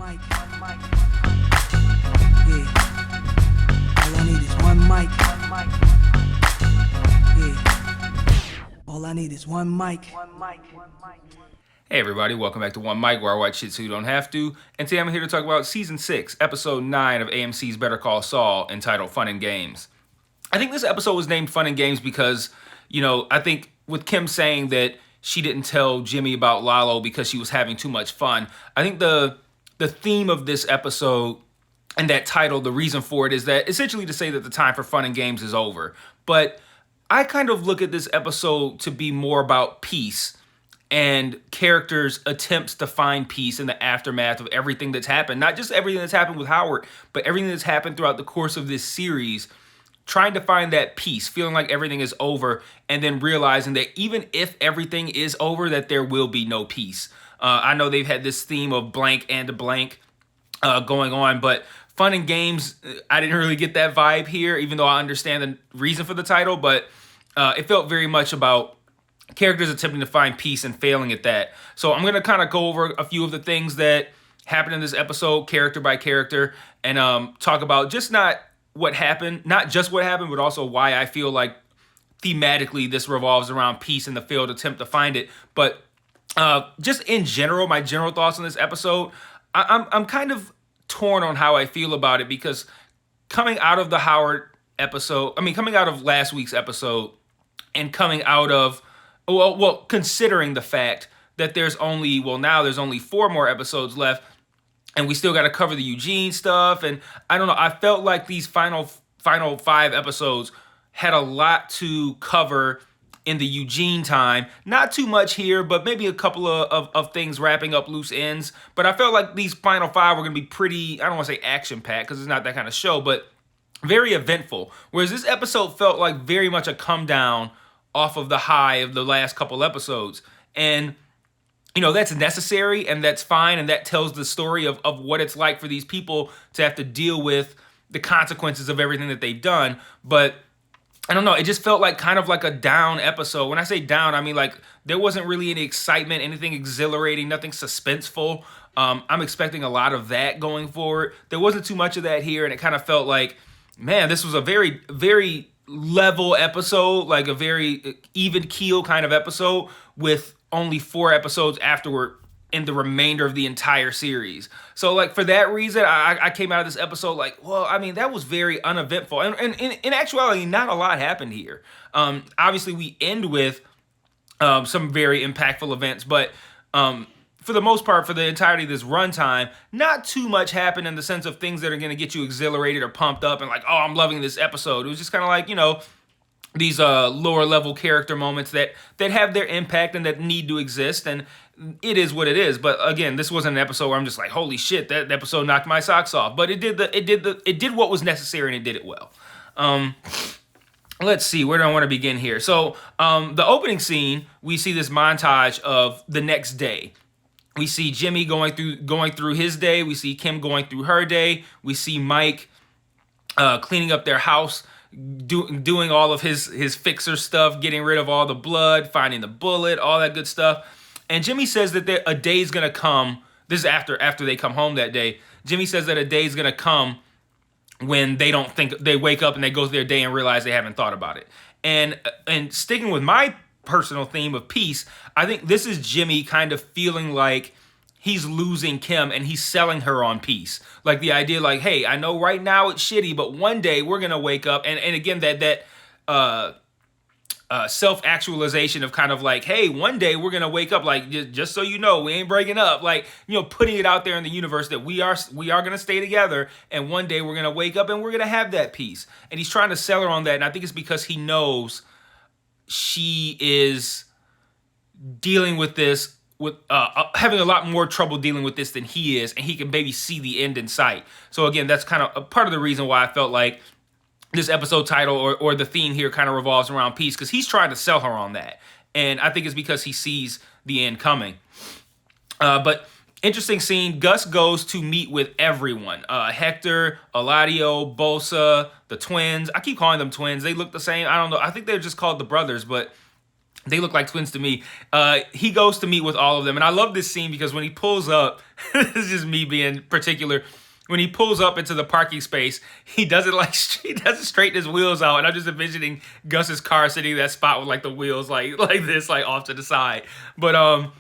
mic. Yeah. All I need is one mic. Yeah. All I need is one mic. Hey everybody, welcome back to One Mic, where I watch shit so you don't have to. And today I'm here to talk about Season 6, Episode 9 of AMC's Better Call Saul, entitled Fun and Games. I think this episode was named Fun and Games because, I think with Kim saying that she didn't tell Jimmy about Lalo because she was having too much fun, I think the theme of this episode and that title, the reason for it is that essentially to say that the time for fun and games is over. But I kind of look at this episode to be more about peace and characters' attempts to find peace in the aftermath of everything that's happened. Not just everything that's happened with Howard, but everything that's happened throughout the course of this series. Trying to find that peace, feeling like everything is over, and then realizing that even if everything is over, that there will be no peace. I know they've had this theme of blank and blank going on, but fun and games, I didn't really get that vibe here, even though I understand the reason for the title, but it felt very much about characters attempting to find peace and failing at that. So I'm going to kind of go over a few of the things that happened in this episode, character by character, and talk about just not just what happened, but also why I feel like thematically this revolves around peace and the failed attempt to find it. But just in general, my general thoughts on this episode, I'm kind of torn on how I feel about it, because coming out of the Howard episode, coming out of last week's episode, and coming out of considering the fact that there's only 4 more episodes left, and we still got to cover the Eugene stuff, and I don't know, I felt like these final 5 episodes had a lot to cover in the Eugene time. Not too much here, but maybe a couple of things wrapping up loose ends. But I felt like these final 5 were going to be pretty, I don't want to say action-packed, because it's not that kind of show, but very eventful. Whereas this episode felt like very much a come down off of the high of the last couple episodes. And, that's necessary, and that's fine, and that tells the story of what it's like for these people to have to deal with the consequences of everything that they've done. But I don't know, it just felt like kind of like a down episode. When I say down, I mean like there wasn't really any excitement, anything exhilarating, nothing suspenseful. I'm expecting a lot of that going forward. There wasn't too much of that here, and it kind of felt like, man, this was a very, very level episode, like a very even keel kind of episode with only 4 episodes afterward in the remainder of the entire series. So like for that reason, I came out of this episode like, well, that was very uneventful. And in actuality, not a lot happened here. Obviously, we end with some very impactful events, but for the most part, for the entirety of this runtime, not too much happened in the sense of things that are going to get you exhilarated or pumped up and like, oh, I'm loving this episode. It was just kind of like, these lower level character moments that have their impact and that need to exist, and it is what it is. But again, this wasn't an episode where I'm just like, holy shit, that episode knocked my socks off. But it did what was necessary, and it did it well. Let's see, where do I want to begin here? So the opening scene, we see this montage of the next day. We see Jimmy going through his day. We see Kim going through her day. We see Mike cleaning up their house, doing all of his fixer stuff, getting rid of all the blood, finding the bullet, all that good stuff. And Jimmy says that a day's gonna come. This is after they come home that day. Jimmy says that a day's gonna come when they wake up and they go through their day and realize they haven't thought about it. And sticking with my personal theme of peace, I think this is Jimmy kind of feeling like he's losing Kim and he's selling her on peace. Like the idea like, hey, I know right now it's shitty, but one day we're going to wake up. And again, that self-actualization of kind of like, hey, one day we're going to wake up, like, just so you know, we ain't breaking up. Like, putting it out there in the universe that we are going to stay together. And one day we're going to wake up and we're going to have that peace. And he's trying to sell her on that. And I think it's because he knows she is dealing with this, with having a lot more trouble dealing with this than he is, and he can maybe see the end in sight. So again, that's kind of a part of the reason why I felt like this episode title or the theme here kind of revolves around peace, because he's trying to sell her on that. And I think it's because he sees the end coming. But interesting scene, Gus goes to meet with everyone. Hector, Eladio, Bosa, the twins. I keep calling them twins. They look the same. I don't know. I think they're just called the brothers, but They look like twins to me. He goes to meet with all of them. And I love this scene because when he pulls up, this is just me being particular. When he pulls up into the parking space, he doesn't straighten his wheels out. And I'm just envisioning Gus's car sitting in that spot with like the wheels like this, like off to the side. But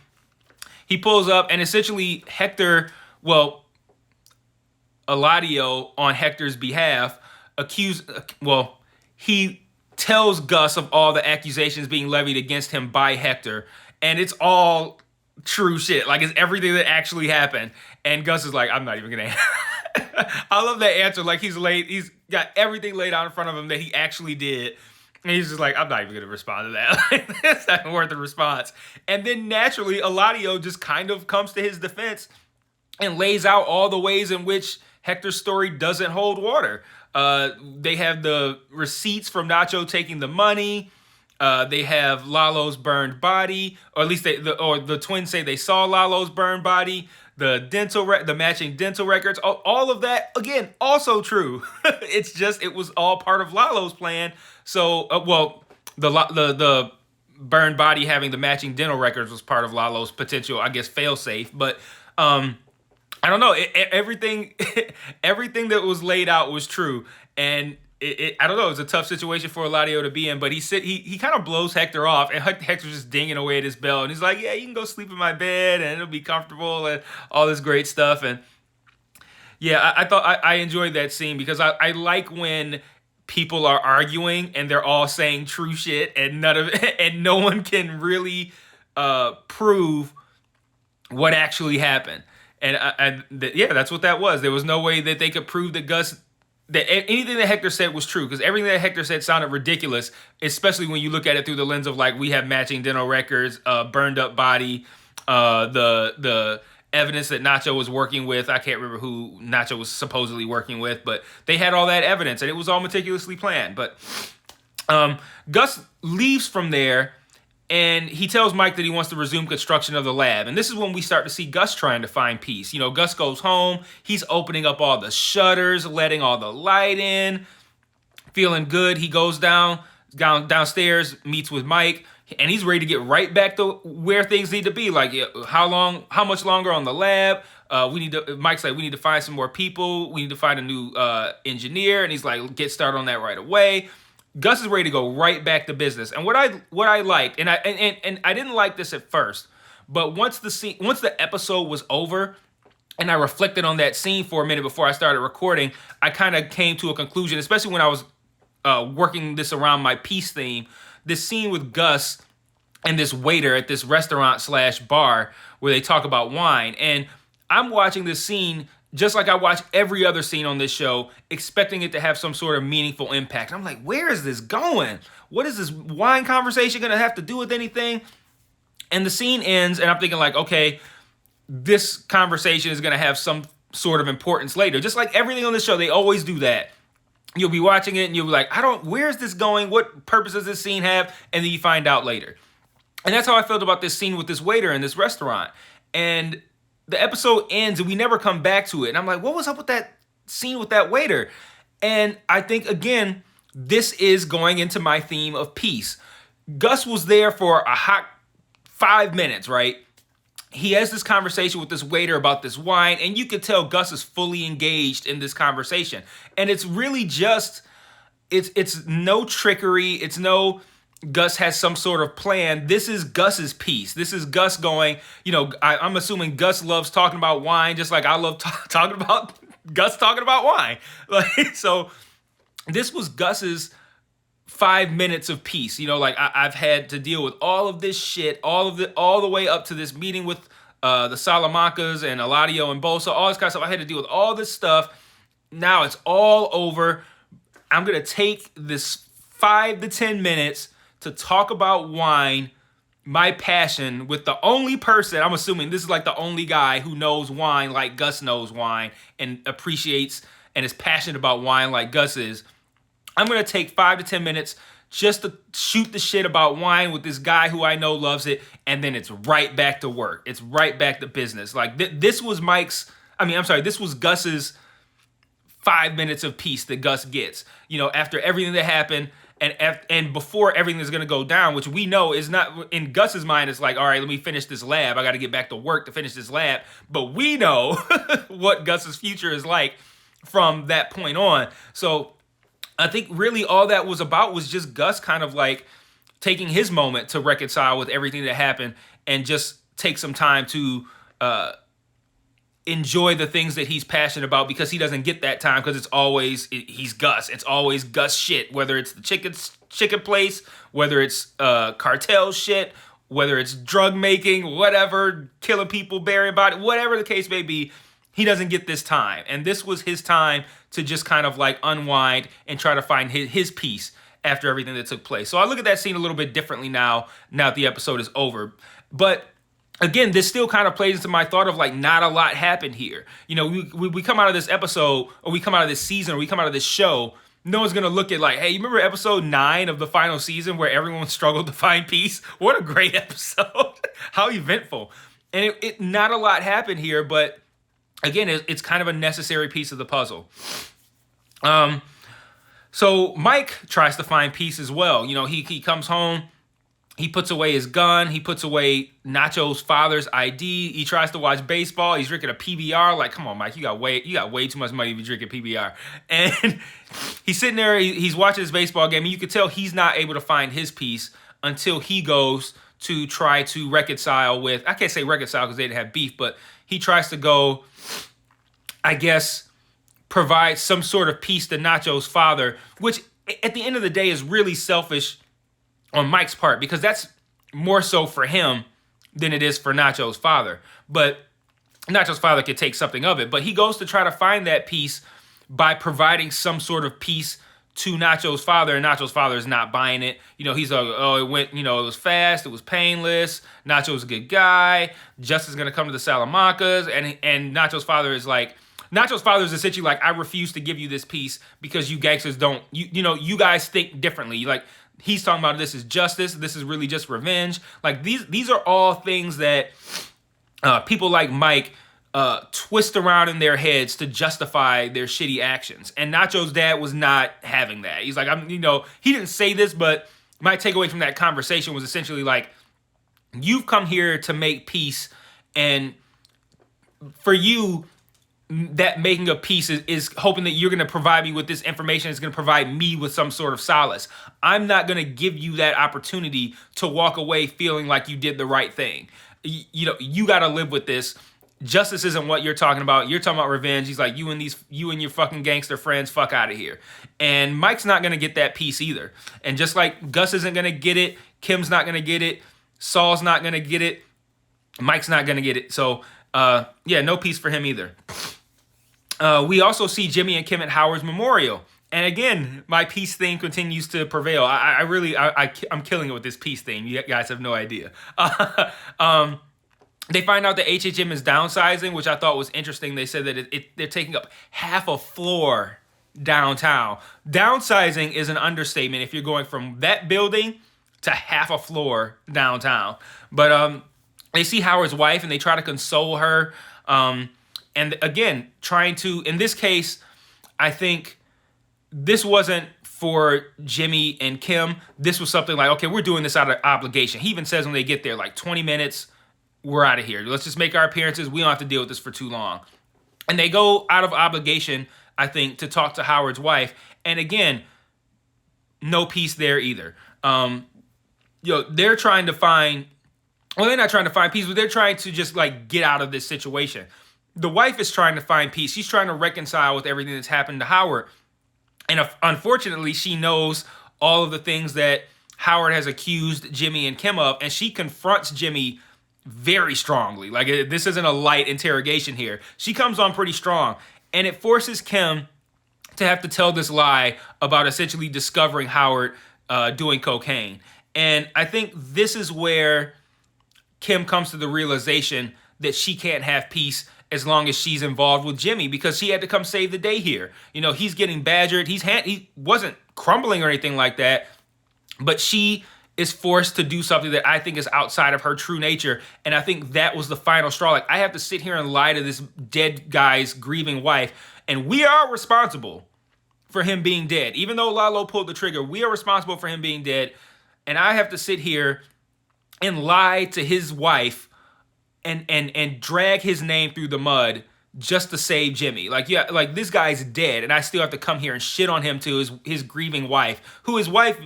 he pulls up and essentially Eladio on Hector's behalf he tells Gus of all the accusations being levied against him by Hector, and it's all true shit. Like, it's everything that actually happened. And Gus is like, I'm not even gonna I love that answer. Like, he's got everything laid out in front of him that he actually did. And he's just like, I'm not even gonna respond to that. Like, it's not worth a response. And then naturally, Eladio just kind of comes to his defense and lays out all the ways in which Hector's story doesn't hold water. They have the receipts from Nacho taking the money. They have Lalo's burned body, or at least the twins say they saw Lalo's burned body. The matching dental records, all of that again, also true. It was all part of Lalo's plan. So, the burned body having the matching dental records was part of Lalo's potential, I guess, fail-safe. But I don't know. Everything that was laid out was true, and I don't know. It's a tough situation for Eladio to be in, but he kind of blows Hector off, and Hector's just dinging away at his bell, and he's like, "Yeah, you can go sleep in my bed, and it'll be comfortable, and all this great stuff." And yeah, I thought I enjoyed that scene because I like when people are arguing and they're all saying true shit, and no one can really prove what actually happened. And that's what that was. There was no way that they could prove that anything that Hector said was true, because everything that Hector said sounded ridiculous, especially when you look at it through the lens of, like, we have matching dental records, burned up body, the evidence that Nacho was working with. I can't remember who Nacho was supposedly working with, but they had all that evidence, and it was all meticulously planned. But Gus leaves from there, and he tells Mike that he wants to resume construction of the lab. And this is when we start to see Gus trying to find peace. You know, Gus goes home. He's opening up all the shutters, letting all the light in, feeling good. He goes downstairs, meets with Mike, and he's ready to get right back to where things need to be. Like, how much longer on the lab? Mike's like, we need to find some more people. We need to find a new engineer. And he's like, get started on that right away. Gus is ready to go right back to business. And what I liked, and I didn't like this at first, but once the episode was over, and I reflected on that scene for a minute before I started recording, I kind of came to a conclusion, especially when I was working this around my peace theme. This scene with Gus and this waiter at this restaurant/bar where they talk about wine, and I'm watching this scene just like I watch every other scene on this show, expecting it to have some sort of meaningful impact. And I'm like, where is this going? What is this wine conversation going to have to do with anything? And the scene ends, and I'm thinking like, okay, this conversation is going to have some sort of importance later. Just like everything on this show, they always do that. You'll be watching it, and you'll be like, where's this going? What purpose does this scene have? And then you find out later. And that's how I felt about this scene with this waiter in this restaurant. And the episode ends and we never come back to it. And I'm like, what was up with that scene with that waiter? And I think, again, this is going into my theme of peace. Gus was there for a hot 5 minutes, right? He has this conversation with this waiter about this wine, and you could tell Gus is fully engaged in this conversation. And it's really just, it's no trickery. It's no Gus has some sort of plan. This is Gus's piece. This is Gus going, I'm assuming Gus loves talking about wine just like I love talking about Gus talking about wine. Like, so this was Gus's 5 minutes of peace. I've had to deal with all of this shit, all the way up to this meeting with the Salamancas and Eladio and Bosa, all this kind of stuff. I had to deal with all this stuff. Now it's all over. I'm going to take this 5 to 10 minutes to talk about wine, my passion, with the only person, I'm assuming this is like the only guy who knows wine like Gus knows wine and appreciates and is passionate about wine like Gus is. I'm going to take 5 to 10 minutes just to shoot the shit about wine with this guy who I know loves it, and then it's right back to work. It's right back to business. Like, this was this was Gus's 5 minutes of peace that Gus gets. After everything that happened, and before everything is going to go down, which we know is not in Gus's mind. It's like, all right, let me finish this lab. I got to get back to work to finish this lab. But we know what Gus's future is like from that point on. So I think really all that was about was just Gus kind of like taking his moment to reconcile with everything that happened and just take some time to enjoy the things that he's passionate about, because he doesn't get that time because he's Gus. It's always Gus shit, whether it's the chicken place, whether it's cartel shit, whether it's drug making, whatever, killing people, burying bodies, whatever the case may be. He doesn't get this time. And this was his time to just kind of like unwind and try to find his peace after everything that took place. So I look at that scene a little bit differently now that the episode is over. But again, this still kind of plays into my thought of like not a lot happened here. You know, we come out of this episode, or we come out of this season, or we come out of this show, no one's going to look at like, hey, you remember episode 9 of the final season where everyone struggled to find peace? What a great episode. How eventful. And it not a lot happened here, but again, it's kind of a necessary piece of the puzzle. So Mike tries to find peace as well. You know, he comes home. He puts away his gun. He puts away Nacho's father's ID. He tries to watch baseball. He's drinking a PBR. Like, come on, Mike, you got way too much money to be drinking PBR. And he's sitting there. He's watching his baseball game, and you could tell he's not able to find his peace until he goes to try to reconcile with. I can't say reconcile because they didn't have beef, but he tries to go, I guess, provide some sort of peace to Nacho's father, which at the end of the day is really selfish on Mike's part, because that's more so for him than it is for Nacho's father. But Nacho's father could take something of it. But he goes to try to find that peace by providing some sort of peace to Nacho's father, and Nacho's father is not buying it. You know, he's like, oh, it went, you know, it was fast, it was painless. Nacho's a good guy. Justice is gonna come to the Salamancas, and Nacho's father is like, Nacho's father is essentially like, I refuse to give you this peace because you gangsters don't, you know, you guys think differently. Like, he's talking about this is justice. This is really just revenge. Like these are all things that people like Mike twist around in their heads to justify their shitty actions. And Nacho's dad was not having that. He's like, he didn't say this, but my takeaway from that conversation was essentially like, you've come here to make peace, and for you, that making a peace is hoping that you're going to provide me with this information. It's going to provide me with some sort of solace. I'm not going to give you that opportunity to walk away feeling like you did the right thing. You got to live with this. Justice isn't what you're talking about. You're talking about revenge. He's like, you and your fucking gangster friends, fuck out of here. And Mike's not going to get that peace either. And just like Gus isn't going to get it, Kim's not going to get it, Saul's not going to get it, Mike's not going to get it. So, no peace for him either. We also see Jimmy and Kim at Howard's memorial. And again, my peace theme continues to prevail. I'm killing it with this peace theme. You guys have no idea. They find out that HHM is downsizing, which I thought was interesting. They said that they're taking up half a floor downtown. Downsizing is an understatement if you're going from that building to half a floor downtown. But they see Howard's wife and they try to console her. And again, trying to, in this case, I think this wasn't for Jimmy and Kim. This was something like, okay, we're doing this out of obligation. He even says when they get there, like 20 minutes, we're out of here. Let's just make our appearances. We don't have to deal with this for too long. And they go out of obligation, I think, to talk to Howard's wife. And again, no peace there either. They're trying to find, well, they're not trying to find peace, but they're trying to just like get out of this situation. The wife is trying to find peace. She's trying to reconcile with everything that's happened to Howard. And unfortunately, she knows all of the things that Howard has accused Jimmy and Kim of, and she confronts Jimmy very strongly. Like, this isn't a light interrogation here. She comes on pretty strong, and it forces Kim to have to tell this lie about essentially discovering Howard doing cocaine. And I think this is where Kim comes to the realization that she can't have peace as long as she's involved with Jimmy, because she had to come save the day here. You know, he's getting badgered. He wasn't crumbling or anything like that, but she is forced to do something that I think is outside of her true nature. And I think that was the final straw. Like, I have to sit here and lie to this dead guy's grieving wife, and we are responsible for him being dead. Even though Lalo pulled the trigger, we are responsible for him being dead. And I have to sit here and lie to his wife and drag his name through the mud just to save Jimmy. Like, yeah, like this guy's dead, and I still have to come here and shit on him to his grieving wife, who his wife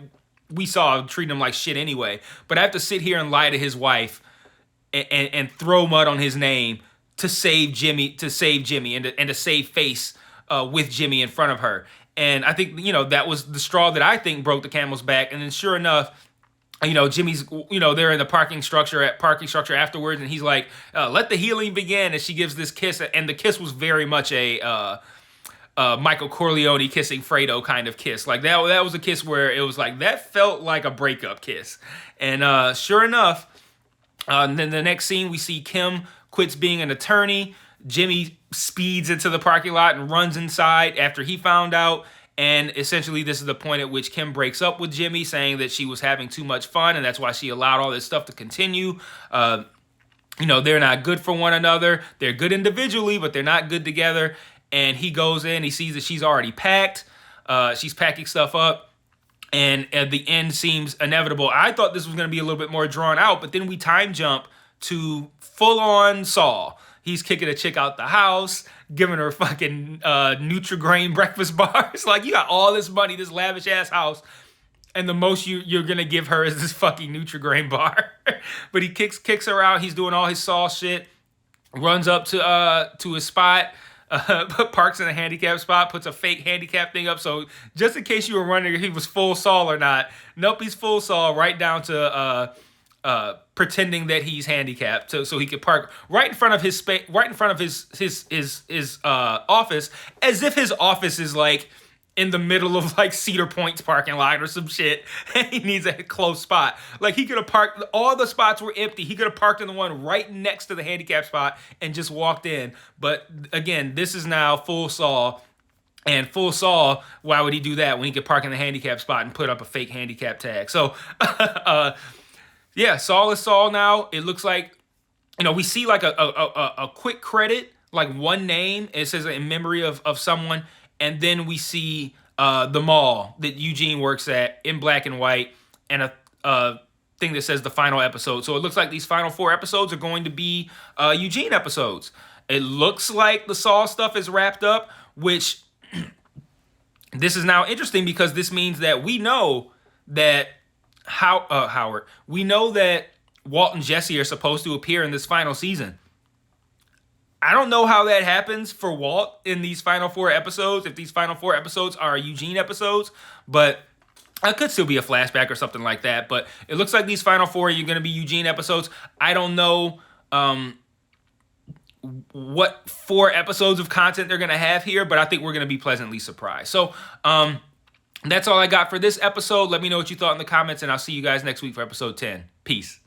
we saw treating him like shit anyway. But I have to sit here and lie to his wife and throw mud on his name to save Jimmy, and to save face with Jimmy in front of her. And I think, that was the straw that I think broke the camel's back. And then sure enough, Jimmy's, they're in the parking structure afterwards, and he's like, let the healing begin. And she gives this kiss, and the kiss was very much a Michael Corleone kissing Fredo kind of kiss. Like that was a kiss where it was like, that felt like a breakup kiss. And sure enough, then the next scene, we see Kim quits being an attorney. Jimmy speeds into the parking lot and runs inside after he found out. And essentially, this is the point at which Kim breaks up with Jimmy, saying that she was having too much fun, and that's why she allowed all this stuff to continue. They're not good for one another. They're good individually, but they're not good together. And he goes in, he sees that she's already packed. She's packing stuff up. And the end seems inevitable. I thought this was going to be a little bit more drawn out, but then we time jump to full-on Saul. He's kicking a chick out the house, giving her fucking Nutri-Grain breakfast bars. Like, you got all this money, this lavish-ass house, and the most you're going to give her is this fucking Nutri-Grain bar. But he kicks her out. He's doing all his Saul shit, runs up to his spot, parks in a handicap spot, puts a fake handicap thing up. So just in case you were wondering if he was full Saul or not, nope, he's full Saul, right down to pretending that he's handicapped, so he could park right in front of his office, as if his office is like in the middle of like Cedar Point's parking lot or some shit, and he needs a close spot. Like, he could have parked, all the spots were empty. He could have parked in the one right next to the handicap spot and just walked in. But again, this is now full Saul. And full Saul, why would he do that when he could park in the handicap spot and put up a fake handicap tag? So, yeah, Saul is Saul now. It looks like, we see like a quick credit, like one name. It says in memory of someone. And then we see the mall that Eugene works at in black and white, and a thing that says the final episode. So it looks like these final 4 episodes are going to be Eugene episodes. It looks like the Saul stuff is wrapped up, which this is now interesting because this means that we know that Howard. We know that Walt and Jesse are supposed to appear in this final season. I don't know how that happens for Walt in these final 4 episodes, if these final 4 episodes are Eugene episodes, but it could still be a flashback or something like that. But it looks like these final 4 are going to be Eugene episodes. I don't know what 4 episodes of content they're going to have here, but I think we're going to be pleasantly surprised. So, that's all I got for this episode. Let me know what you thought in the comments, and I'll see you guys next week for episode 10. Peace.